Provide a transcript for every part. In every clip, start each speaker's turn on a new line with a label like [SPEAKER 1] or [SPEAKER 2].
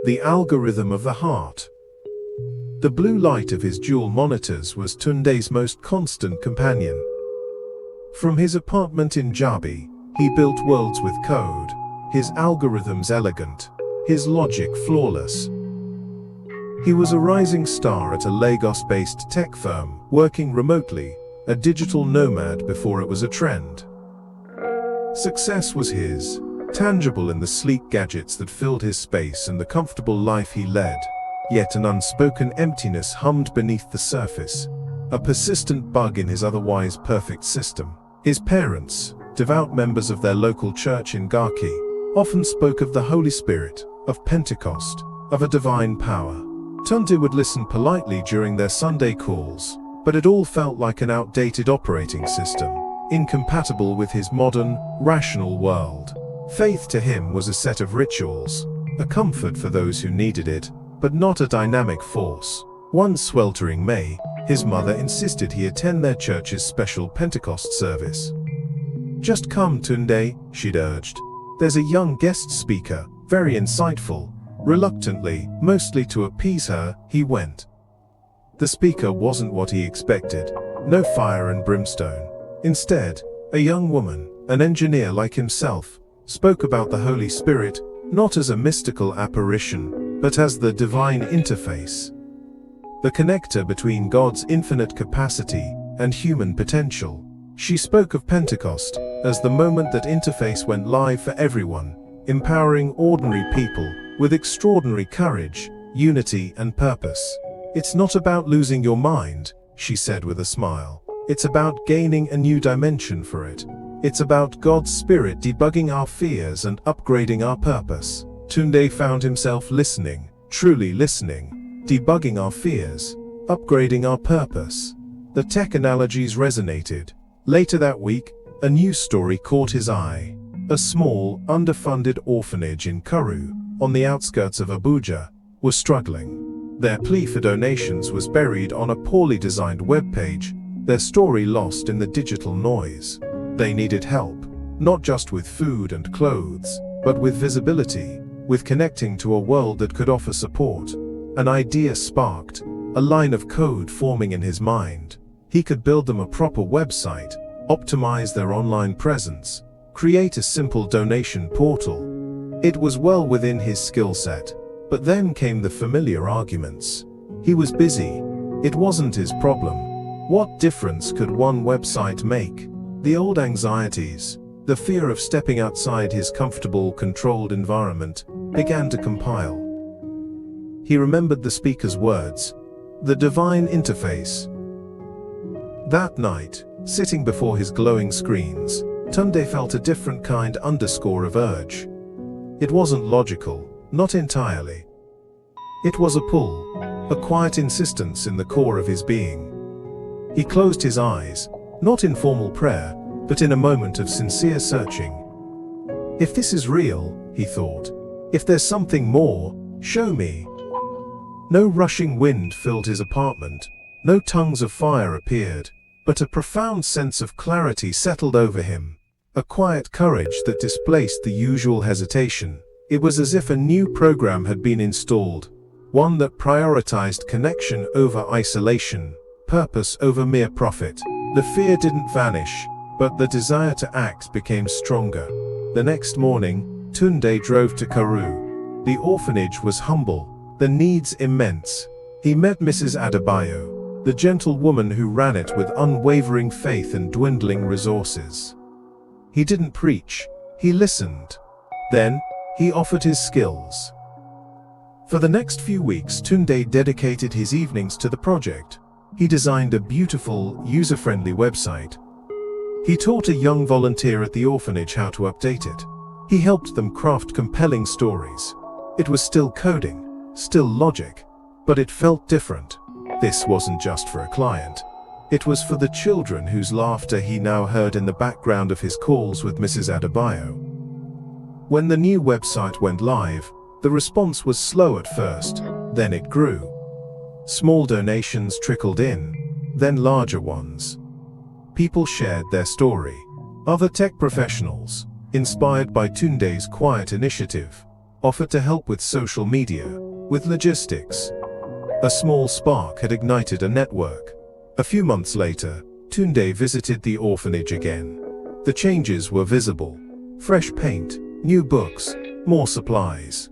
[SPEAKER 1] The algorithm of the heart. The blue light of his dual monitors was Tunde's most constant companion. From his apartment in Jabi, he built worlds with code, his algorithms elegant, his logic flawless. He was a rising star at a Lagos-based tech firm, working remotely, a digital nomad before it was a trend. Success was his, tangible in the sleek gadgets that filled his space and the comfortable life he led. Yet an unspoken emptiness hummed beneath the surface, a persistent bug in his otherwise perfect system. His parents, devout members of their local church in Garki, often spoke of the Holy Spirit, of Pentecost, of a divine power. Tunde would listen politely during their Sunday calls, but it all felt like an outdated operating system, incompatible with his modern, rational world. Faith to him was a set of rituals, a comfort for those who needed it, but not a dynamic force. One sweltering May, his mother insisted he attend their church's special Pentecost service. "Just come, Tunde," she'd urged. "There's a young guest speaker, very insightful." Reluctantly, mostly to appease her, he went. The speaker wasn't what he expected. No fire and brimstone. Instead, a young woman, an engineer like himself, spoke about the Holy Spirit, not as a mystical apparition, but as the divine interface. The connector between God's infinite capacity and human potential. She spoke of Pentecost as the moment that interface went live for everyone, empowering ordinary people with extraordinary courage, unity, and purpose. "It's not about losing your mind," she said with a smile. "It's about gaining a new dimension for it. It's about God's Spirit debugging our fears and upgrading our purpose." Tunde found himself listening, truly listening, debugging our fears, upgrading our purpose. The tech analogies resonated. Later that week, a news story caught his eye. A small, underfunded orphanage in Kuru, on the outskirts of Abuja, was struggling. Their plea for donations was buried on a poorly designed webpage, their story lost in the digital noise. They needed help, not just with food and clothes, but with visibility, with connecting to a world that could offer support. An idea sparked, a line of code forming in his mind. He could build them a proper website, optimize their online presence, create a simple donation portal. It was well within his skill set, but then came the familiar arguments. He was busy. It wasn't his problem. What difference could one website make? The old anxieties, the fear of stepping outside his comfortable, controlled environment, began to compile. He remembered the speaker's words, the divine interface. That night, sitting before his glowing screens, Tunde felt a different kind underscore of urge. It wasn't logical, not entirely. It was a pull, a quiet insistence in the core of his being. He closed his eyes, not in formal prayer, but in a moment of sincere searching. If this is real, he thought, if there's something more, show me. No rushing wind filled his apartment, no tongues of fire appeared, but a profound sense of clarity settled over him. A quiet courage that displaced the usual hesitation. It was as if a new program had been installed, one that prioritized connection over isolation, purpose over mere profit. The fear didn't vanish, but the desire to act became stronger. The next morning, Tunde drove to Kuru. The orphanage was humble, the needs immense. He met Mrs. Adebayo, the gentle woman who ran it with unwavering faith and dwindling resources. He didn't preach, he listened. Then, he offered his skills. For the next few weeks, Tunde dedicated his evenings to the project. He designed a beautiful, user-friendly website. He taught a young volunteer at the orphanage how to update it. He helped them craft compelling stories. It was still coding, still logic, but it felt different. This wasn't just for a client. It was for the children whose laughter he now heard in the background of his calls with Mrs. Adebayo. When the new website went live, the response was slow at first, then it grew. Small donations trickled in, then larger ones. People shared their story. Other tech professionals, inspired by Tunde's quiet initiative, offered to help with social media, with logistics. A small spark had ignited a network. A few months later, Tunde visited the orphanage again. The changes were visible. Fresh paint, new books, more supplies.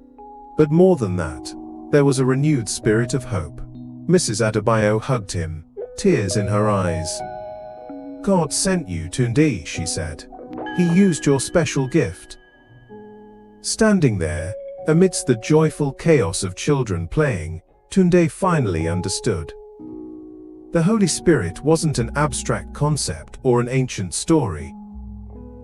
[SPEAKER 1] But more than that, there was a renewed spirit of hope. Mrs. Adebayo hugged him, tears in her eyes. "God sent you, Tunde," she said. "He used your special gift." Standing there, amidst the joyful chaos of children playing, Tunde finally understood. The Holy Spirit wasn't an abstract concept or an ancient story.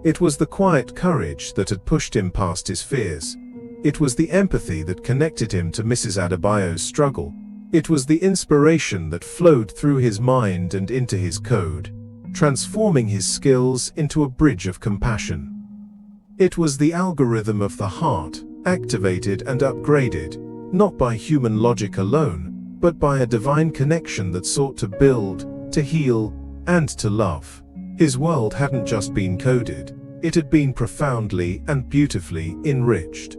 [SPEAKER 1] It was the quiet courage that had pushed him past his fears. It was the empathy that connected him to Mrs. Adebayo's struggle. It was the inspiration that flowed through his mind and into his code, transforming his skills into a bridge of compassion. It was the algorithm of the heart, activated and upgraded, not by human logic alone, but by a divine connection that sought to build, to heal, and to love. His world hadn't just been coded, it had been profoundly and beautifully enriched.